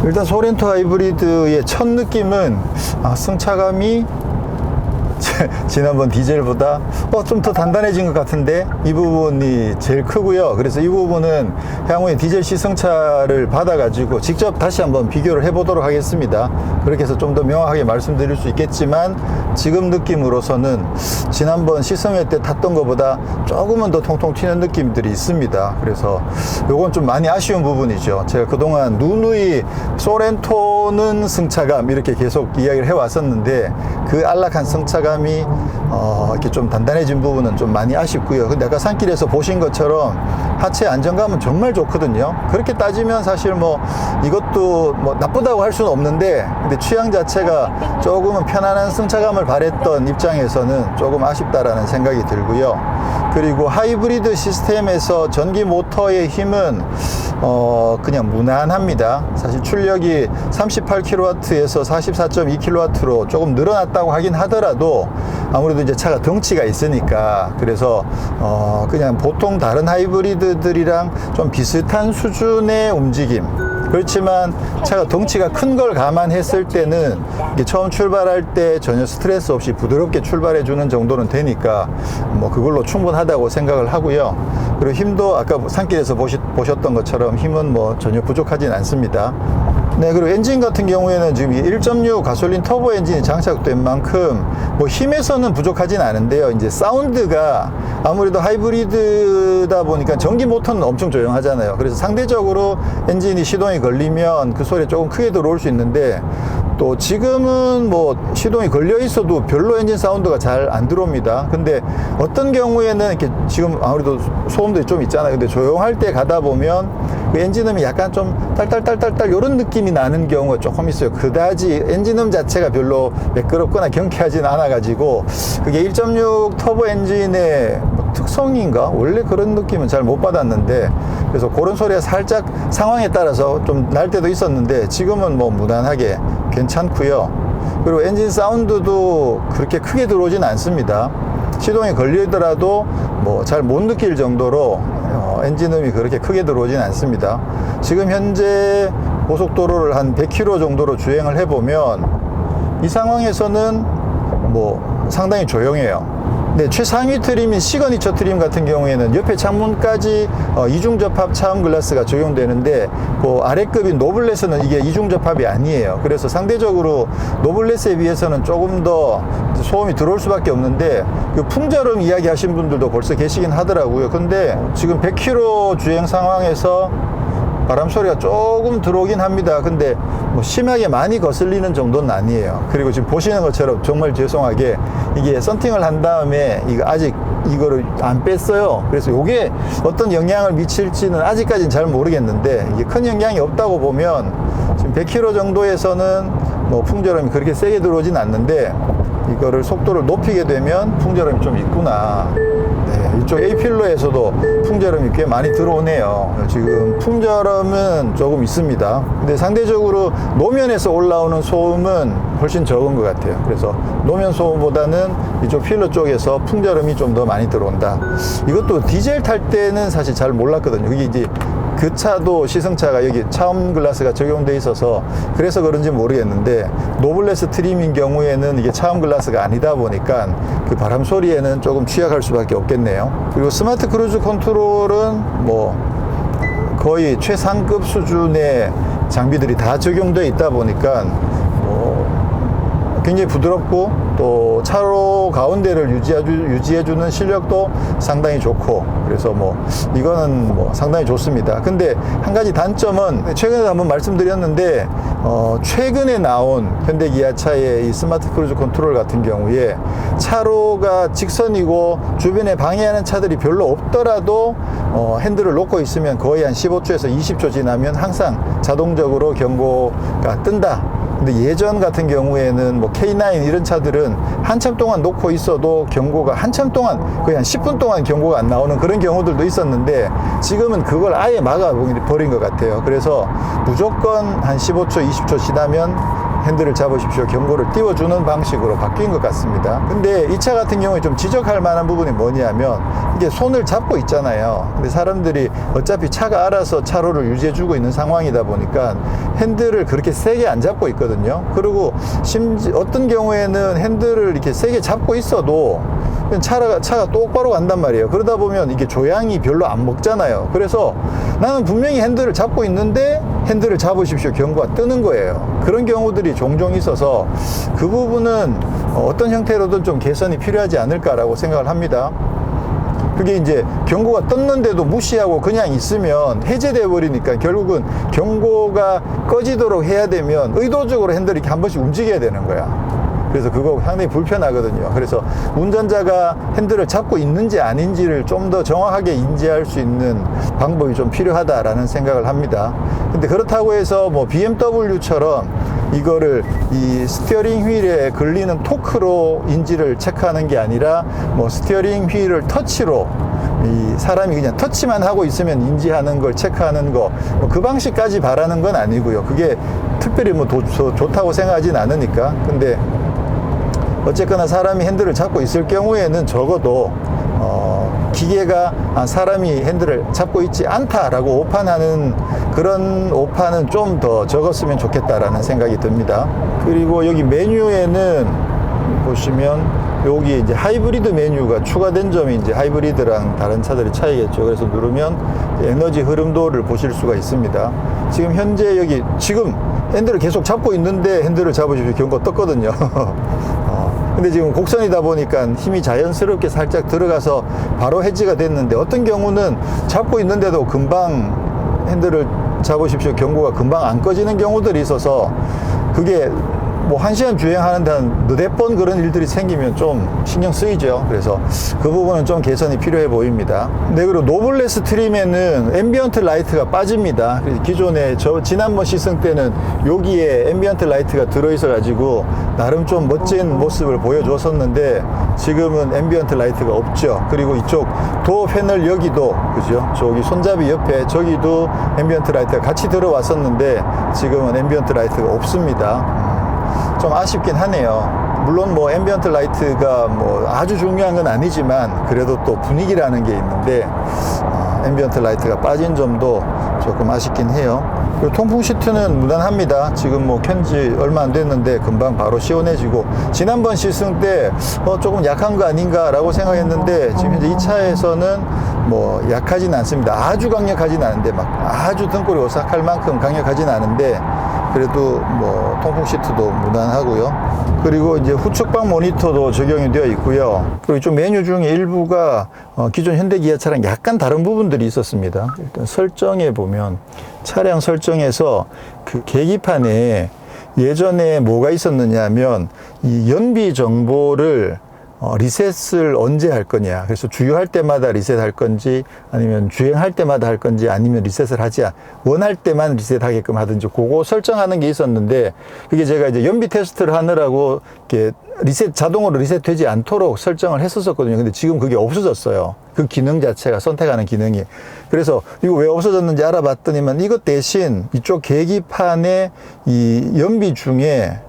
일단 소렌토 하이브리드의 첫 느낌은 승차감이 지난번 디젤보다 좀 더 단단해진 것 같은데 이 부분이 제일 크고요. 그래서 이 부분은 향후에 디젤 시승차를 받아가지고 직접 다시 한번 비교를 해보도록 하겠습니다. 그렇게 해서 좀 더 명확하게 말씀드릴 수 있겠지만 지금 느낌으로서는 지난번 시승회 때 탔던 것보다 조금은 더 통통 튀는 느낌들이 있습니다. 그래서 요건 좀 많이 아쉬운 부분이죠. 제가 그동안 누누이 소렌토는 승차감 이렇게 계속 이야기를 해왔었는데 그 안락한 승차감이 이렇게 좀 단단해진 부분은 좀 많이 아쉽고요. 근데 아까 산길에서 보신 것처럼 하체 안정감은 정말 좋거든요. 그렇게 따지면 사실 뭐 이것도 뭐 나쁘다고 할 수는 없는데, 근데 취향 자체가 조금은 편안한 승차감을 바랬던 입장에서는 조금 아쉽다라는 생각이 들고요. 그리고 하이브리드 시스템에서 전기 모터의 힘은 그냥 무난합니다. 사실 출력이 38kW에서 44.2kW로 조금 늘어났다고 하긴 하더라도 아무래도 이제 차가 덩치가 있으니까, 그래서 그냥 보통 다른 하이브리드들이랑 좀 비슷한 수준의 움직임. 그렇지만 차가 덩치가 큰 걸 감안했을 때는 이게 처음 출발할 때 전혀 스트레스 없이 부드럽게 출발해 주는 정도는 되니까 뭐 그걸로 충분하다고 생각을 하고요. 그리고 힘도 아까 산길에서 보셨던 것처럼 힘은 뭐 전혀 부족하진 않습니다. 네, 그리고 엔진 같은 경우에는 지금 1.6 가솔린 터보 엔진이 장착된 만큼 뭐 힘에서는 부족하진 않은데요. 이제 사운드가 아무래도 하이브리드다 보니까 전기 모터는 엄청 조용하잖아요. 그래서 상대적으로 엔진이 시동이 걸리면 그 소리 조금 크게 들어올 수 있는데, 또 지금은 뭐 시동이 걸려 있어도 별로 엔진 사운드가 잘 안 들어옵니다. 근데 어떤 경우에는 이렇게 지금 아무래도 소음도 좀 있잖아요. 근데 조용할 때 가다 보면 그 엔진음이 약간 좀 딸딸딸딸딸 이런 느낌이 나는 경우가 조금 있어요. 그다지 엔진음 자체가 별로 매끄럽거나 경쾌하진 않아 가지고 그게 1.6 터보 엔진의 특성인가? 원래 그런 느낌은 잘 못 받았는데, 그래서 그런 소리가 살짝 상황에 따라서 좀 날 때도 있었는데 지금은 뭐 무난하게 괜찮고요. 그리고 엔진 사운드도 그렇게 크게 들어오진 않습니다. 시동이 걸리더라도 뭐 잘 못 느낄 정도로 엔진음이 그렇게 크게 들어오진 않습니다. 지금 현재 고속도로를 한 100km 정도로 주행을 해보면 이 상황에서는 뭐 상당히 조용해요. 네, 최상위 트림인 시그니처 트림 같은 경우에는 옆에 창문까지 이중 접합 차음 글라스가 적용되는데, 그 아래급인 노블레스는 이게 이중 접합이 아니에요. 그래서 상대적으로 노블레스에 비해서는 조금 더 소음이 들어올 수밖에 없는데, 그 풍절음 이야기 하신 분들도 벌써 계시긴 하더라고요. 근데 지금 100km 주행 상황에서 바람 소리가 조금 들어오긴 합니다. 근데 뭐 심하게 많이 거슬리는 정도는 아니에요. 그리고 지금 보시는 것처럼 정말 죄송하게 이게 썬팅을 한 다음에 아직 이거를 안 뺐어요. 그래서 이게 어떤 영향을 미칠지는 아직까지는 잘 모르겠는데, 이게 큰 영향이 없다고 보면 지금 100km 정도에서는 뭐 풍절음이 그렇게 세게 들어오진 않는데, 이거를 속도를 높이게 되면 풍절음이 좀 있구나. 네, 이쪽 A필러에서도 풍절음이 꽤 많이 들어오네요. 지금 풍절음은 조금 있습니다. 근데 상대적으로 노면에서 올라오는 소음은 훨씬 적은 것 같아요. 그래서 노면 소음보다는 이쪽 필러 쪽에서 풍절음이 좀 더 많이 들어온다. 이것도 디젤 탈 때는 사실 잘 몰랐거든요. 이게 이제 그 차도 시승차가 여기 차음 글라스가 적용돼 있어서 그래서 그런지 모르겠는데, 노블레스 트림인 경우에는 이게 차음 글라스가 아니다 보니까 그 바람 소리에는 조금 취약할 수밖에 없겠네요. 그리고 스마트 크루즈 컨트롤은 뭐 거의 최상급 수준의 장비들이 다 적용되어 있다 보니까 굉장히 부드럽고, 또 차로 가운데를 유지해주는 실력도 상당히 좋고, 그래서 뭐 이거는 뭐 상당히 좋습니다. 근데 한 가지 단점은 최근에 한번 말씀드렸는데, 최근에 나온 현대 기아차의 이 스마트 크루즈 컨트롤 같은 경우에 차로가 직선이고 주변에 방해하는 차들이 별로 없더라도 핸들을 놓고 있으면 거의 한 15초에서 20초 지나면 항상 자동적으로 경고가 뜬다. 근데 예전 같은 경우에는 뭐 K9 이런 차들은 한참 동안 놓고 있어도 경고가 한참 동안, 거의 한 10분 동안 경고가 안 나오는 그런 경우들도 있었는데, 지금은 그걸 아예 막아버린 것 같아요. 그래서 무조건 한 15초, 20초 지나면 핸들을 잡으십시오 경고를 띄워주는 방식으로 바뀐 것 같습니다. 근데 이 차 같은 경우에 좀 지적할 만한 부분이 뭐냐면 이게 손을 잡고 있잖아요. 근데 사람들이 어차피 차가 알아서 차로를 유지해주고 있는 상황이다 보니까 핸들을 그렇게 세게 안 잡고 있거든요. 그리고 어떤 경우에는 핸들을 이렇게 세게 잡고 있어도 차가 똑바로 간단 말이에요. 그러다 보면 이게 조향이 별로 안 먹잖아요. 그래서 나는 분명히 핸들을 잡고 있는데 핸들을 잡으십시오 경고가 뜨는 거예요. 그런 경우들이 종종 있어서 그 부분은 어떤 형태로든 좀 개선이 필요하지 않을까라고 생각을 합니다. 그게 이제 경고가 떴는데도 무시하고 그냥 있으면 해제돼 버리니까 결국은 경고가 꺼지도록 해야 되면 의도적으로 핸들을 이렇게 한 번씩 움직여야 되는 거야. 그래서 그거 상당히 불편하거든요. 그래서 운전자가 핸들을 잡고 있는지 아닌지를 좀 더 정확하게 인지할 수 있는 방법이 좀 필요하다라는 생각을 합니다. 근데 그렇다고 해서 뭐 BMW처럼 이거를 이 스티어링 휠에 걸리는 토크로 인지를 체크하는 게 아니라 뭐 스티어링 휠을 터치로 이 사람이 그냥 터치만 하고 있으면 인지하는 걸 체크하는 거 뭐 그 방식까지 바라는 건 아니고요. 그게 특별히 뭐 좋다고 생각하진 않으니까. 근데 어쨌거나 사람이 핸들을 잡고 있을 경우에는 적어도 기계가 사람이 핸들을 잡고 있지 않다라고 오판하는 그런 오판은 좀 더 적었으면 좋겠다라는 생각이 듭니다. 그리고 여기 메뉴에는 보시면 여기 이제 하이브리드 메뉴가 추가된 점이 이제 하이브리드랑 다른 차들의 차이겠죠. 그래서 누르면 에너지 흐름도를 보실 수가 있습니다. 지금 현재 여기 지금 핸들을 계속 잡고 있는데 핸들을 잡으십시오 경고 떴거든요. 근데 지금 곡선이다 보니까 힘이 자연스럽게 살짝 들어가서 바로 해지가 됐는데 어떤 경우는 잡고 있는데도 금방 핸들을 잡으십시오 경고가 금방 안 꺼지는 경우들이 있어서 그게 뭐 1시간 주행하는데 한 4번 그런 일들이 생기면 좀 신경 쓰이죠. 그래서 그 부분은 좀 개선이 필요해 보입니다. 네, 그리고 노블레스 트림에는 앰비언트 라이트가 빠집니다. 기존에 지난번 시승 때는 여기에 앰비언트 라이트가 들어있어 가지고 나름 좀 멋진 모습을 보여줬었는데 지금은 앰비언트 라이트가 없죠. 그리고 이쪽 도어 패널 여기도 그죠? 저기 손잡이 옆에 저기도 앰비언트 라이트가 같이 들어왔었는데 지금은 앰비언트 라이트가 없습니다. 좀 아쉽긴 하네요. 물론 뭐 앰비언트 라이트가 뭐 아주 중요한 건 아니지만 그래도 또 분위기라는 게 있는데 앰비언트 라이트가 빠진 점도 조금 아쉽긴 해요. 그리고 통풍 시트는 무난합니다. 지금 뭐 켠지 얼마 안 됐는데 금방 바로 시원해지고 지난번 시승 때 조금 약한 거 아닌가 라고 생각했는데 지금 현재 이 차에서는 뭐 약하진 않습니다. 아주 강력하진 않은데 막 아주 등골이 오싹할 만큼 강력하진 않은데 그래도 뭐 통풍 시트도 무난하고요. 그리고 이제 후측방 모니터도 적용이 되어 있고요. 그리고 이쪽 메뉴 중에 일부가 기존 현대기아차랑 약간 다른 부분들이 있었습니다. 일단 설정에 보면 차량 설정에서 그 계기판에 예전에 뭐가 있었느냐 하면 이 연비 정보를 리셋을 언제 할 거냐. 그래서 주유할 때마다 리셋할 건지 아니면 주행할 때마다 할 건지 아니면 리셋을 하지 원할 때만 리셋하게끔 하든지 그거 설정하는 게 있었는데 그게 제가 이제 연비 테스트를 하느라고 이렇게 자동으로 리셋되지 않도록 설정을 했었거든요. 근데 지금 그게 없어졌어요. 그 기능 자체가 선택하는 기능이. 그래서 이거 왜 없어졌는지 알아봤더니만 이것 대신 이쪽 계기판에 이 연비 중에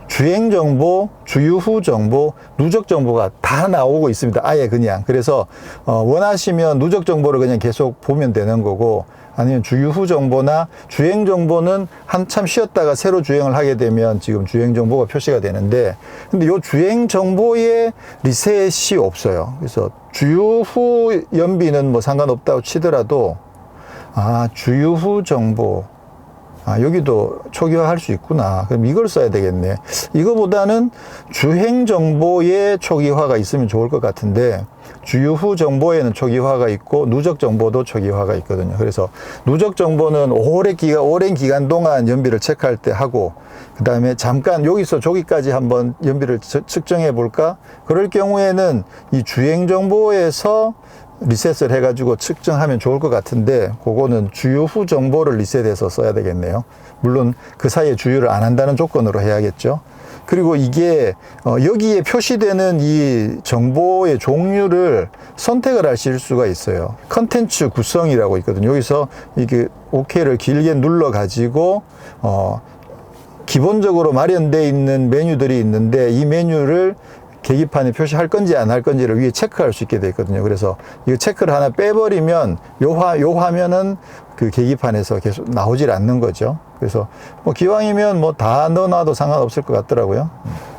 주행 정보, 주유 후 정보, 누적 정보가 다 나오고 있습니다. 아예 그냥. 그래서 원하시면 누적 정보를 그냥 계속 보면 되는 거고 아니면 주유 후 정보나 주행 정보는 한참 쉬었다가 새로 주행을 하게 되면 지금 주행 정보가 표시가 되는데 근데 이 주행 정보에 리셋이 없어요. 그래서 주유 후 연비는 뭐 상관없다고 치더라도 주유 후 정보 여기도 초기화할 수 있구나. 그럼 이걸 써야 되겠네. 이거보다는 주행 정보에 초기화가 있으면 좋을 것 같은데 주유 후 정보에는 초기화가 있고 누적 정보도 초기화가 있거든요. 그래서 누적 정보는 오랜 기간 동안 연비를 체크할 때 하고 그 다음에 잠깐 여기서 저기까지 한번 연비를 측정해 볼까? 그럴 경우에는 이 주행 정보에서 리셋을 해가지고 측정하면 좋을 것 같은데 그거는 주유 후 정보를 리셋해서 써야 되겠네요. 물론 그 사이에 주유를 안 한다는 조건으로 해야겠죠. 그리고 이게 여기에 표시되는 이 정보의 종류를 선택을 하실 수가 있어요. 컨텐츠 구성이라고 있거든요. 여기서 이게 OK를 길게 눌러 가지고 기본적으로 마련되어 있는 메뉴들이 있는데 이 메뉴를 계기판에 표시할 건지 안 할 건지를 위에 체크할 수 있게 되어 있거든요. 그래서 이 체크를 하나 빼버리면 요 화면은 그 계기판에서 계속 나오질 않는 거죠. 그래서 뭐 기왕이면 뭐 다 넣어놔도 상관없을 것 같더라고요.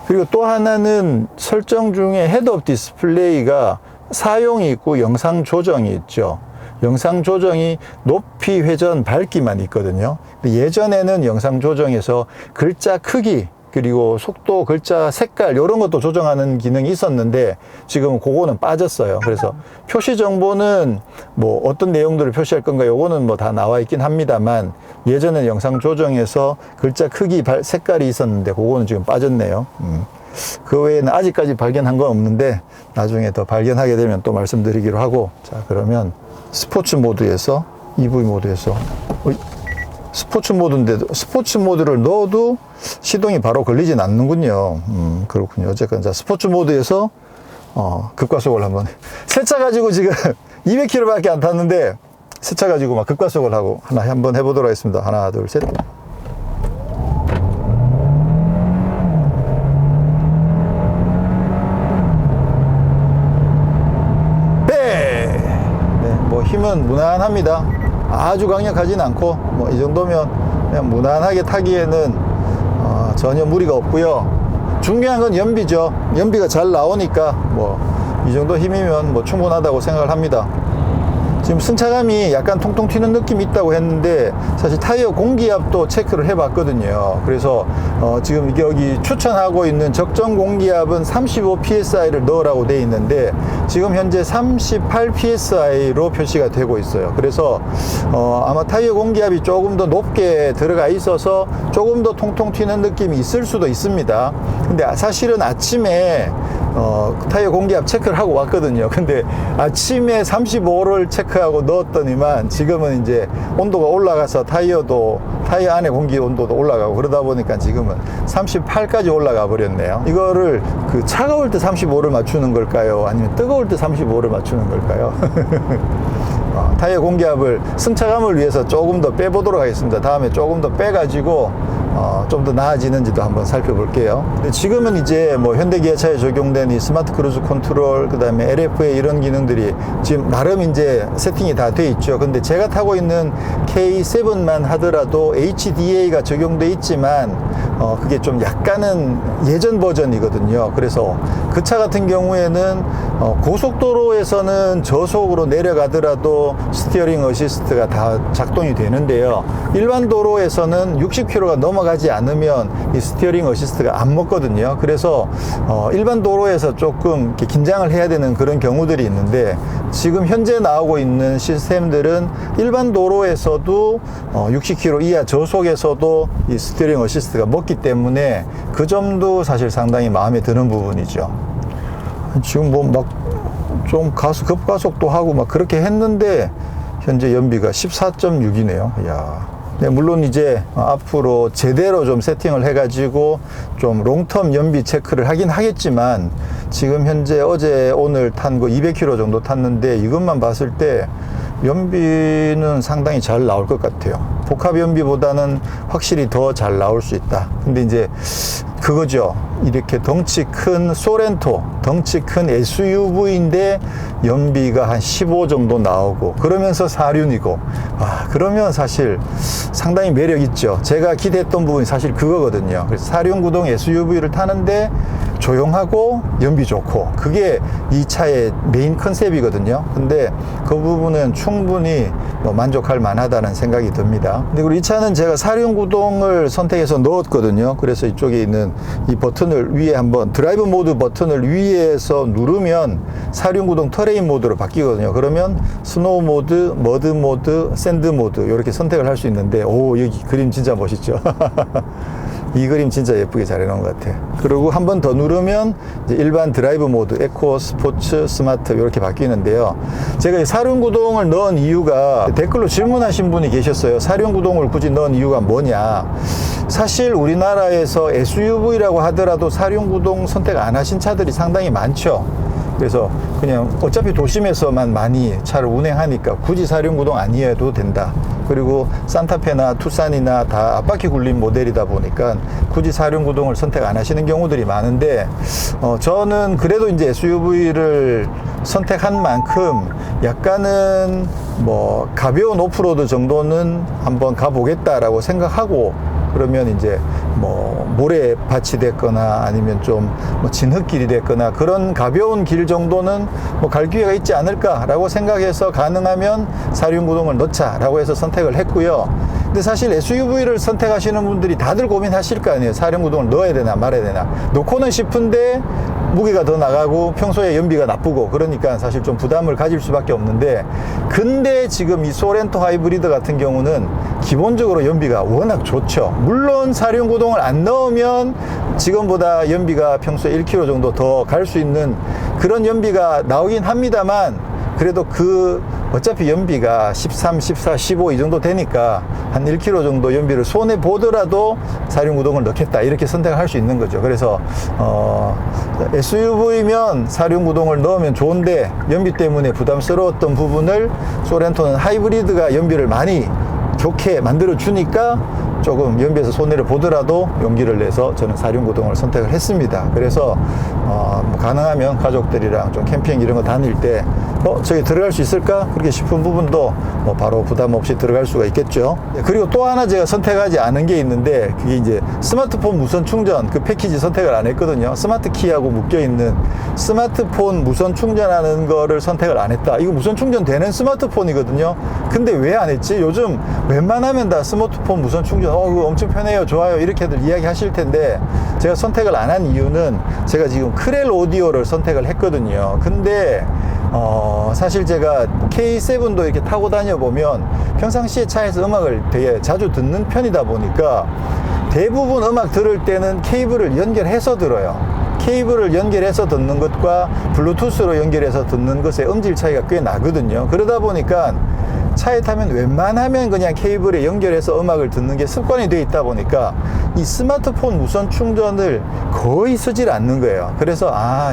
그리고 또 하나는 설정 중에 헤드업 디스플레이가 사용이 있고 영상 조정이 있죠. 영상 조정이 높이, 회전, 밝기만 있거든요. 근데 예전에는 영상 조정에서 글자 크기 그리고 속도, 글자 색깔 이런 것도 조정하는 기능이 있었는데 지금은 그거는 빠졌어요. 그래서 표시 정보는 뭐 어떤 내용들을 표시할 건가 요거는 뭐 다 나와 있긴 합니다만 예전에 영상 조정에서 글자 크기, 색깔이 있었는데 그거는 지금 빠졌네요. 그 외에는 아직까지 발견한 건 없는데 나중에 더 발견하게 되면 또 말씀드리기로 하고, 자 그러면 스포츠 모드에서 EV 모드에서 스포츠 모드인데도 스포츠 모드를 넣어도 시동이 바로 걸리진 않는군요. 그렇군요. 어쨌건 자 스포츠 모드에서 급가속을 한번 새 차 가지고 지금 200km 밖에 안 탔는데 새 차 가지고 막 급가속을 하고 한번 해보도록 하겠습니다. 하나 둘 셋. 힘은 무난합니다. 아주 강력하진 않고 뭐 이 정도면 그냥 무난하게 타기에는 전혀 무리가 없고요. 중요한 건 연비죠. 연비가 잘 나오니까 뭐 이 정도 힘이면 뭐 충분하다고 생각을 합니다. 지금 승차감이 약간 통통 튀는 느낌이 있다고 했는데 사실 타이어 공기압도 체크를 해봤거든요. 그래서 지금 여기 추천하고 있는 적정 공기압은 35psi를 넣으라고 되어 있는데 지금 현재 38psi로 표시가 되고 있어요. 그래서 아마 타이어 공기압이 조금 더 높게 들어가 있어서 조금 더 통통 튀는 느낌이 있을 수도 있습니다. 근데 사실은 아침에 타이어 공기압 체크를 하고 왔거든요. 근데 아침에 35를 체크하고 넣었더니만 지금은 이제 온도가 올라가서 타이어 안에 공기 온도도 올라가고 그러다 보니까 지금은 38까지 올라가 버렸네요. 이거를 그 차가울 때 35를 맞추는 걸까요? 아니면 뜨거울 때 35를 맞추는 걸까요? 타이어 공기압을 승차감을 위해서 조금 더 빼보도록 하겠습니다. 다음에 조금 더 빼가지고 좀 더 나아지는지도 한번 살펴볼게요. 지금은 이제 뭐 현대기아차에 적용된 이 스마트 크루즈 컨트롤, 그 다음에 LFA 이런 기능들이 지금 나름 이제 세팅이 다 돼 있죠. 근데 제가 타고 있는 K7만 하더라도 HDA가 적용돼 있지만 그게 좀 약간은 예전 버전이거든요. 그래서 그 차 같은 경우에는 고속도로에서는 저속으로 내려가더라도 스티어링 어시스트가 다 작동이 되는데요. 일반 도로에서는 60km가 넘어가지 않으면 이 스티어링 어시스트가 안 먹거든요. 그래서 일반 도로에서 조금 이렇게 긴장을 해야 되는 그런 경우들이 있는데 지금 현재 나오고 있는 시스템들은 일반 도로에서도 60km 이하 저속에서도 이 스티어링 어시스트가 먹기 때문에 그 점도 사실 상당히 마음에 드는 부분이죠. 지금 뭐 막 좀 급가속도 하고 막 그렇게 했는데 현재 연비가 14.6이네요. 이야. 네, 물론 이제 앞으로 제대로 좀 세팅을 해가지고 좀 롱텀 연비 체크를 하긴 하겠지만 지금 현재 어제 오늘 탄 거 200km 정도 탔는데 이것만 봤을 때 연비는 상당히 잘 나올 것 같아요. 복합 연비보다는 확실히 더 잘 나올 수 있다. 근데 이제 그거죠. 이렇게 덩치 큰 소렌토, 덩치 큰 SUV인데 연비가 한 15 정도 나오고 그러면서 4륜이고 그러면 사실 상당히 매력 있죠. 제가 기대했던 부분이 사실 그거거든요. 그래서 4륜 구동 SUV를 타는데 조용하고 연비 좋고 그게 이 차의 메인 컨셉이거든요. 근데 그 부분은 충분히 만족할 만하다는 생각이 듭니다. 근데 그리고 이 차는 제가 4륜 구동을 선택해서 넣었거든요. 그래서 이쪽에 있는 이 버튼을 위에 한번 드라이브 모드 버튼을 위에서 누르면 4륜 구동 터레인 모드로 바뀌거든요. 그러면 스노우 모드, 머드 모드, 샌드 모드 이렇게 선택을 할 수 있는데 여기 그림 진짜 멋있죠. 이 그림 진짜 예쁘게 잘 해놓은 것 같아요. 그리고 한 번 더 누르면 이제 일반 드라이브 모드, 에코, 스포츠, 스마트 이렇게 바뀌는데요. 제가 이 4륜 구동을 넣은 이유가 댓글로 질문하신 분이 계셨어요. 4륜 구동을 굳이 넣은 이유가 뭐냐. 사실 우리나라에서 SUV라고 하더라도 4륜 구동 선택 안 하신 차들이 상당히 많죠. 그래서 그냥 어차피 도심에서만 많이 차를 운행하니까 굳이 사륜구동 아니어도 된다. 그리고 산타페나 투싼이나 다 앞바퀴 굴린 모델이다 보니까 굳이 사륜구동을 선택 안 하시는 경우들이 많은데, 저는 그래도 이제 SUV를 선택한 만큼 약간은 뭐 가벼운 오프로드 정도는 한번 가보겠다라고 생각하고, 그러면 이제 뭐 모래밭이 됐거나 아니면 좀 뭐 진흙길이 됐거나 그런 가벼운 길 정도는 뭐 갈 기회가 있지 않을까라고 생각해서 가능하면 사륜구동을 넣자라고 해서 선택을 했고요. 근데 사실 SUV를 선택하시는 분들이 다들 고민하실 거 아니에요. 사륜구동을 넣어야 되나 말아야 되나. 넣고는 싶은데 무게가 더 나가고 평소에 연비가 나쁘고 그러니까 사실 좀 부담을 가질 수밖에 없는데, 근데 지금 이 소렌토 하이브리드 같은 경우는 기본적으로 연비가 워낙 좋죠. 물론 사륜구동을 안 넣으면 지금보다 연비가 평소에 1km 정도 더 갈 수 있는 그런 연비가 나오긴 합니다만, 그래도 그 어차피 연비가 13, 14, 15 이 정도 되니까 한 1km 정도 연비를 손해 보더라도 사륜구동을 넣겠다 이렇게 선택을 할 수 있는 거죠. 그래서 SUV면 사륜구동을 넣으면 좋은데 연비 때문에 부담스러웠던 부분을 소렌토는 하이브리드가 연비를 많이 좋게 만들어 주니까 조금 연비에서 손해를 보더라도 용기를 내서 저는 사륜구동을 선택을 했습니다. 그래서 가능하면 가족들이랑 좀 캠핑 이런 거 다닐 때 저기 들어갈 수 있을까? 그렇게 싶은 부분도 바로 부담 없이 들어갈 수가 있겠죠. 그리고 또 하나 제가 선택하지 않은 게 있는데, 그게 이제 스마트폰 무선 충전 그 패키지 선택을 안 했거든요. 스마트 키하고 묶여 있는 스마트폰 무선 충전하는 거를 선택을 안 했다. 이거 무선 충전 되는 스마트폰이거든요. 근데 왜 안 했지? 요즘 웬만하면 다 스마트폰 무선 충전 그거 엄청 편해요, 좋아요 이렇게들 이야기 하실 텐데, 제가 선택을 안 한 이유는 제가 지금 크렐 오디오를 선택을 했거든요. 근데 사실 제가 K7도 이렇게 타고 다녀보면 평상시에 차에서 음악을 되게 자주 듣는 편이다 보니까 대부분 음악 들을 때는 케이블을 연결해서 들어요. 케이블을 연결해서 듣는 것과 블루투스로 연결해서 듣는 것의 음질 차이가 꽤 나거든요. 그러다 보니까 차에 타면 웬만하면 그냥 케이블에 연결해서 음악을 듣는 게 습관이 되어 있다 보니까 이 스마트폰 무선 충전을 거의 쓰질 않는 거예요. 그래서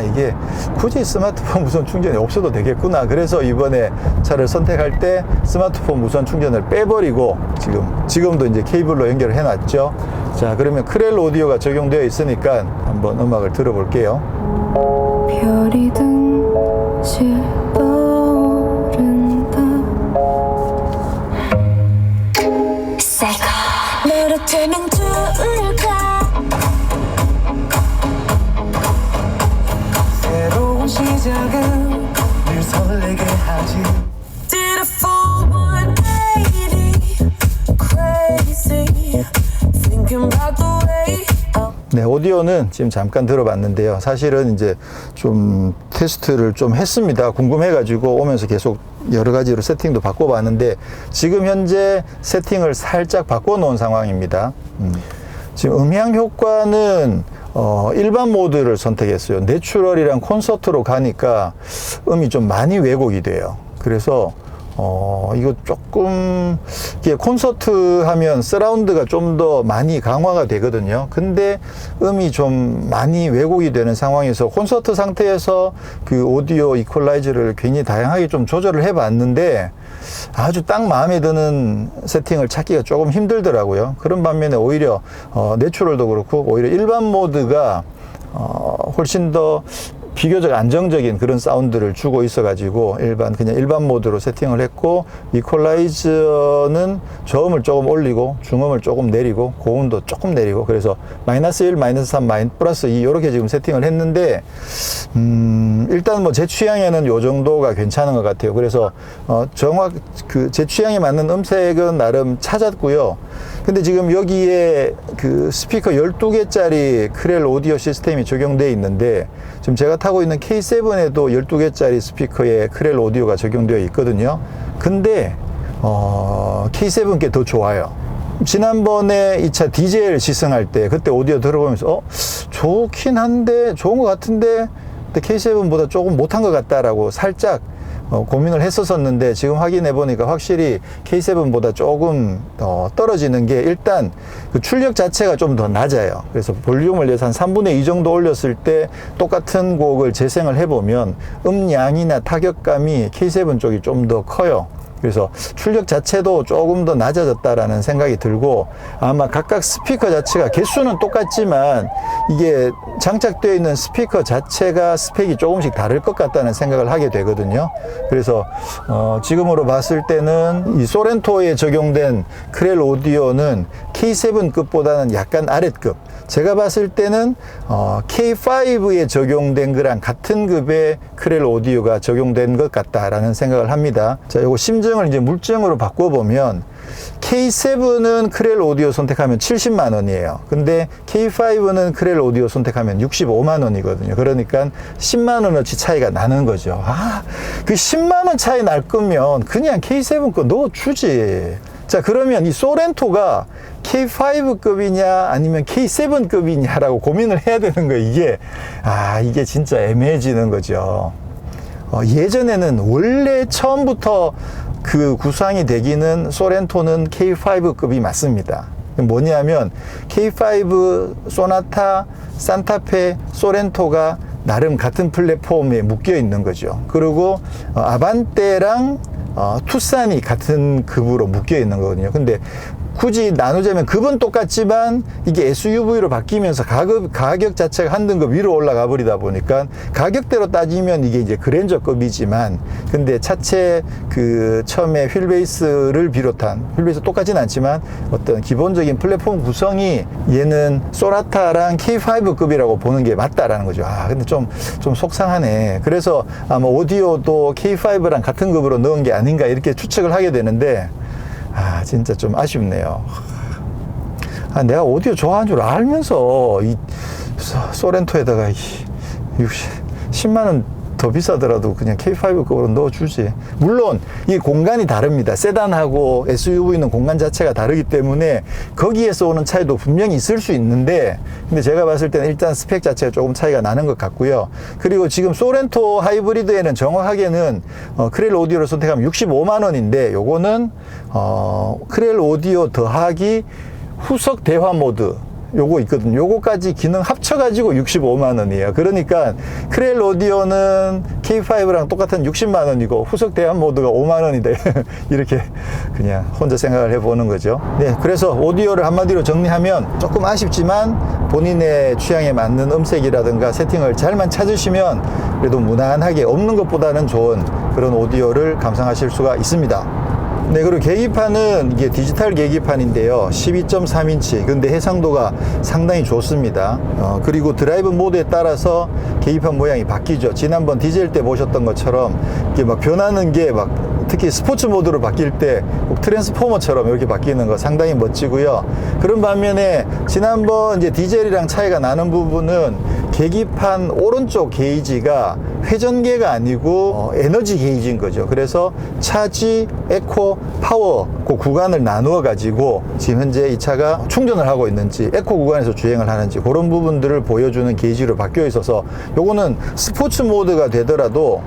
이게 굳이 스마트폰 무선 충전이 없어도 되겠구나. 그래서 이번에 차를 선택할 때 스마트폰 무선 충전을 빼버리고 지금도 이제 케이블로 연결을 해놨죠. 자, 그러면 크렐 오디오가 적용되어 있으니까 한번 음악을 들어볼게요. 별이 등실 너라면 좋을까? 새로운 시작은 늘 설레게 하지. Did a full 180 crazy thinking about the way. 네, 오디오는 지금 잠깐 들어봤는데요. 사실은 이제 좀 테스트를 좀 했습니다. 궁금해가지고 오면서 계속 여러 가지로 세팅도 바꿔봤는데 지금 현재 세팅을 살짝 바꿔놓은 상황입니다. 지금 음향 효과는 일반 모드를 선택했어요. 내추럴이랑 콘서트로 가니까 음이 좀 많이 왜곡이 돼요. 그래서 이거 조금, 이게 콘서트 하면 서라운드가 좀 더 많이 강화가 되거든요. 근데 음이 좀 많이 왜곡이 되는 상황에서 콘서트 상태에서 그 오디오 이퀄라이저를 굉장히 다양하게 좀 조절을 해 봤는데 아주 딱 마음에 드는 세팅을 찾기가 조금 힘들더라고요. 그런 반면에 오히려, 내추럴도 그렇고 오히려 일반 모드가, 훨씬 더 비교적 안정적인 그런 사운드를 주고 있어가지고 그냥 일반 모드로 세팅을 했고, 이퀄라이저는 저음을 조금 올리고 중음을 조금 내리고 고음도 조금 내리고, 그래서 마이너스 1, 마이너스 3, 플러스 2 이렇게 지금 세팅을 했는데 일단 뭐 제 취향에는 요 정도가 괜찮은 것 같아요. 그래서 제 취향에 맞는 음색은 나름 찾았고요. 근데 지금 여기에 그 스피커 12개짜리 크렐 오디오 시스템이 적용되어 있는데, 지금 제가 타고 있는 K7에도 12개짜리 스피커에 크렐 오디오가 적용되어 있거든요. 근데 K7께 더 좋아요. 지난번에 이 차 디젤 시승할 때 그때 오디오 들어보면서 좋긴 한데 좋은 것 같은데 K7보다 조금 못한 것 같다라고 살짝 고민을 했었었는데 지금 확인해 보니까 확실히 K7보다 조금 떨어지는 게 일단 그 출력 자체가 좀 더 낮아요. 그래서 볼륨을 한 3분의 2 정도 올렸을 때 똑같은 곡을 재생을 해보면 음량이나 타격감이 K7 쪽이 좀 더 커요. 그래서 출력 자체도 조금 더 낮아졌다라는 생각이 들고, 아마 각각 스피커 자체가 개수는 똑같지만 이게 장착되어 있는 스피커 자체가 스펙이 조금씩 다를 것 같다는 생각을 하게 되거든요. 그래서 지금으로 봤을 때는 이 소렌토에 적용된 크렐 오디오는 K7급보다는 약간 아랫급, 제가 봤을 때는 K5에 적용된 거랑 같은 급의 크렐 오디오가 적용된 것 같다라는 생각을 합니다. 자, 요거 심증을 이제 물증으로 바꿔보면 K7은 크렐 오디오 선택하면 70만 원이에요. 근데 K5는 크렐 오디오 선택하면 65만 원이거든요. 그러니까 10만 원어치 차이가 나는 거죠. 그 10만 원 차이 날 거면 그냥 K7 거 넣어주지. 자, 그러면 이 소렌토가 K5급이냐 아니면 K7급이냐라고 고민을 해야 되는 거예요. 이게 진짜 애매해지는 거죠. 예전에는 원래 처음부터 그 구상이 되기는 소렌토는 K5급이 맞습니다. 뭐냐면 K5, 소나타, 산타페, 소렌토가 나름 같은 플랫폼에 묶여 있는 거죠. 그리고 아반떼랑 투싼이 같은 급으로 묶여 있는 거거든요. 근데 굳이 나누자면 급은 똑같지만 이게 SUV로 바뀌면서 가격 자체가 한 등급 위로 올라가 버리다 보니까 가격대로 따지면 이게 이제 그랜저급이지만, 근데 차체 그 처음에 휠베이스를 비롯한, 휠베이스 똑같진 않지만 어떤 기본적인 플랫폼 구성이 얘는 소나타랑 K5급이라고 보는 게 맞다라는 거죠. 근데 좀 속상하네. 그래서 아마 오디오도 K5랑 같은 급으로 넣은 게 아닌가 이렇게 추측을 하게 되는데, 진짜 좀 아쉽네요. 내가 오디오 좋아하는 줄 알면서 이 소렌토에다가 10만 원 더 비싸더라도 그냥 K5급으로 넣어주지. 물론 이 공간이 다릅니다. 세단하고 SUV는 공간 자체가 다르기 때문에 거기에서 오는 차이도 분명히 있을 수 있는데, 근데 제가 봤을 때는 일단 스펙 자체가 조금 차이가 나는 것 같고요. 그리고 지금 소렌토 하이브리드에는 정확하게는 크렐 오디오를 선택하면 65만 원인데, 요거는 크렐 오디오 더하기 후석 대화 모드 요거 있거든요. 요거까지 기능 합쳐가지고 65만 원이에요. 그러니까 크렐 오디오는 K5랑 똑같은 60만 원이고 후석 대환 모드가 5만 원이다. 이렇게 그냥 혼자 생각을 해보는 거죠. 네, 그래서 오디오를 한마디로 정리하면 조금 아쉽지만 본인의 취향에 맞는 음색이라든가 세팅을 잘만 찾으시면 그래도 무난하게 없는 것보다는 좋은 그런 오디오를 감상하실 수가 있습니다. 네, 그리고 계기판은 이게 디지털 계기판인데요. 12.3인치. 근데 해상도가 상당히 좋습니다. 그리고 드라이브 모드에 따라서 계기판 모양이 바뀌죠. 지난번 디젤 때 보셨던 것처럼 이게 막 변하는 게 막 특히 스포츠 모드로 바뀔 때 꼭 트랜스포머처럼 이렇게 바뀌는 거 상당히 멋지고요. 그런 반면에 지난번 이제 디젤이랑 차이가 나는 부분은 계기판 오른쪽 게이지가 회전계가 아니고 에너지 게이지인 거죠. 그래서 차지, 에코, 파워 그 구간을 나누어 가지고 지금 현재 이 차가 충전을 하고 있는지 에코 구간에서 주행을 하는지 그런 부분들을 보여주는 게이지로 바뀌어 있어서 요거는 스포츠 모드가 되더라도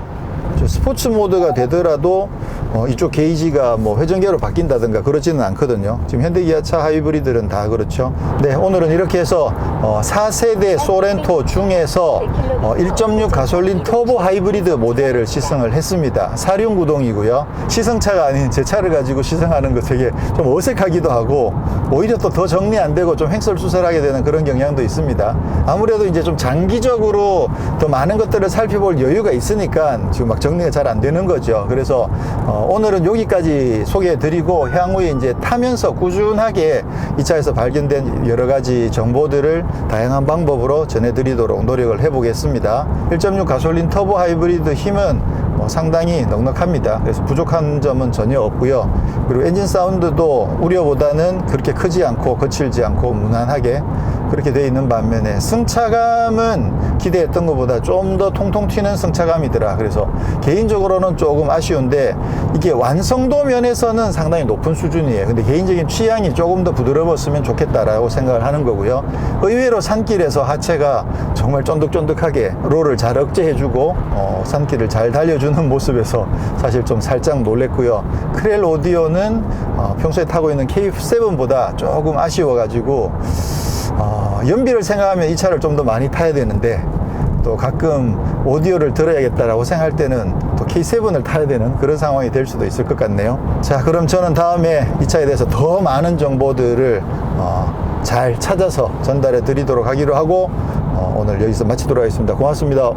이쪽 게이지가 뭐 회전계로 바뀐다든가 그러지는 않거든요. 지금 현대기아차 하이브리드는 다 그렇죠. 네, 오늘은 이렇게 해서 4세대 소렌토 중에서 1.6 가솔린 터보 하이브리드 모델을 시승을 했습니다. 4륜구동이고요. 시승차가 아닌 제 차를 가지고 시승하는 거 되게 좀 어색하기도 하고 오히려 또 더 정리 안 되고 좀 횡설수설하게 되는 그런 경향도 있습니다. 아무래도 이제 좀 장기적으로 더 많은 것들을 살펴볼 여유가 있으니까 지금 막 정리가 잘 안 되는 거죠. 그래서 오늘은 여기까지 소개해 드리고 향후에 이제 타면서 꾸준하게 이 차에서 발견된 여러 가지 정보들을 다양한 방법으로 전해 드리도록 노력을 해 보겠습니다. 1.6 가솔린 터보 하이브리드 힘은 상당히 넉넉합니다. 그래서 부족한 점은 전혀 없고요. 그리고 엔진 사운드도 우려보다는 그렇게 크지 않고 거칠지 않고 무난하게 그렇게 되어 있는 반면에 승차감은 기대했던 것보다 좀 더 통통 튀는 승차감이더라. 그래서 개인적으로는 조금 아쉬운데 이게 완성도 면에서는 상당히 높은 수준이에요. 근데 개인적인 취향이 조금 더 부드러웠으면 좋겠다라고 생각을 하는 거고요. 의외로 산길에서 하체가 정말 쫀득쫀득하게 롤을 잘 억제해주고 산길을 잘 달려주는 모습에서 사실 좀 살짝 놀랬고요. 크렐 오디오는 평소에 타고 있는 K7보다 조금 아쉬워가지고 연비를 생각하면 이 차를 좀 더 많이 타야 되는데 또 가끔 오디오를 들어야겠다라고 생각할 때는 또 K7을 타야 되는 그런 상황이 될 수도 있을 것 같네요. 자, 그럼 저는 다음에 이 차에 대해서 더 많은 정보들을 잘 찾아서 전달해 드리도록 하기로 하고 오늘 여기서 마치도록 하겠습니다. 고맙습니다.